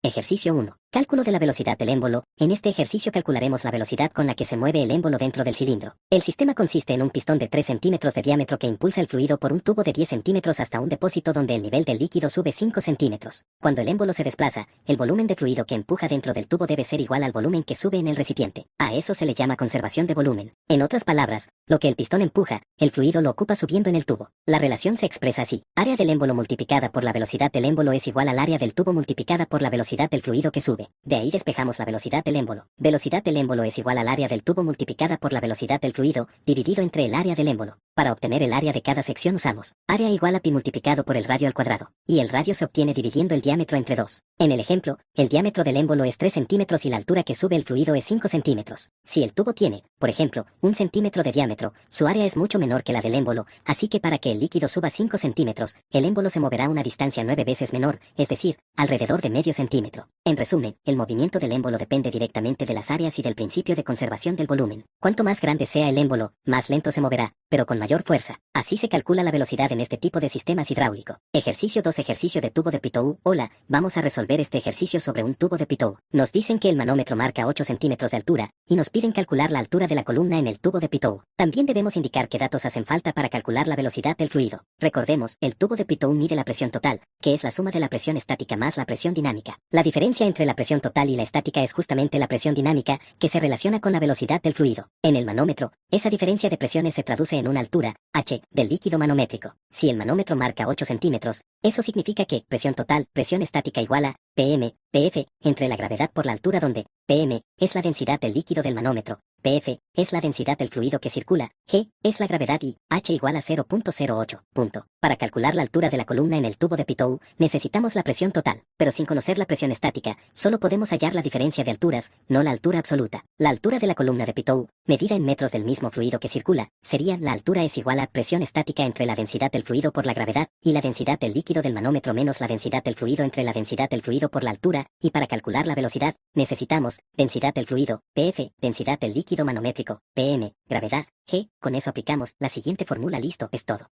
Ejercicio 1. Cálculo de la velocidad del émbolo. En este ejercicio calcularemos la velocidad con la que se mueve el émbolo dentro del cilindro. El sistema consiste en un pistón de 3 centímetros de diámetro que impulsa el fluido por un tubo de 10 centímetros hasta un depósito donde el nivel del líquido sube 5 centímetros. Cuando el émbolo se desplaza, el volumen de fluido que empuja dentro del tubo debe ser igual al volumen que sube en el recipiente. A eso se le llama conservación de volumen. En otras palabras, lo que el pistón empuja, el fluido lo ocupa subiendo en el tubo. La relación se expresa así. Área del émbolo multiplicada por la velocidad del émbolo es igual al área del tubo multiplicada por la velocidad del fluido que sube. De ahí despejamos la velocidad del émbolo. Velocidad del émbolo es igual al área del tubo multiplicada por la velocidad del fluido, dividido entre el área del émbolo. Para obtener el área de cada sección usamos área igual a pi multiplicado por el radio al cuadrado, y el radio se obtiene dividiendo el diámetro entre 2. En el ejemplo, el diámetro del émbolo es 3 centímetros y la altura que sube el fluido es 5 centímetros. Si el tubo tiene, por ejemplo, 1 centímetro de diámetro, su área es mucho menor que la del émbolo, así que para que el líquido suba 5 centímetros, el émbolo se moverá a una distancia 9 veces menor, es decir, alrededor de medio centímetro. En resumen, el movimiento del émbolo depende directamente de las áreas y del principio de conservación del volumen. Cuanto más grande sea el émbolo, más lento se moverá, pero con mayor fuerza. Así se calcula la velocidad en este tipo de sistemas hidráulico. Ejercicio 2. Ejercicio de tubo de Pitou. Hola, vamos a resolver este ejercicio sobre un tubo de Pitou. Nos dicen que el manómetro marca 8 centímetros de altura, y nos piden calcular la altura de la columna en el tubo de Pitou. También debemos indicar qué datos hacen falta para calcular la velocidad del fluido. Recordemos, el tubo de Pitou mide la presión total, que es la suma de la presión estática más la presión dinámica. La diferencia entre la presión total y la estática es justamente la presión dinámica, que se relaciona con la velocidad del fluido. En el manómetro, esa diferencia de presiones se traduce en una altura, h, del líquido manométrico. Si el manómetro marca 8 centímetros, eso significa que presión total, presión estática igual a Pm, Pf, entre la gravedad por la altura donde Pm es la densidad del líquido del manómetro, Pf es la densidad del fluido que circula, G es la gravedad y h igual a 0.08. Para calcular la altura de la columna en el tubo de Pitou, necesitamos la presión total, pero sin conocer la presión estática, solo podemos hallar la diferencia de alturas, no la altura absoluta. La altura de la columna de Pitou, medida en metros del mismo fluido que circula, sería la altura es igual a presión estática entre la densidad del fluido por la gravedad y la densidad del líquido del manómetro menos la densidad del fluido entre la densidad del fluido por la altura, y para calcular la velocidad, necesitamos densidad del fluido, Pf, densidad del líquido manométrico, Pm, gravedad, G. Con eso aplicamos la siguiente fórmula. Listo, es todo.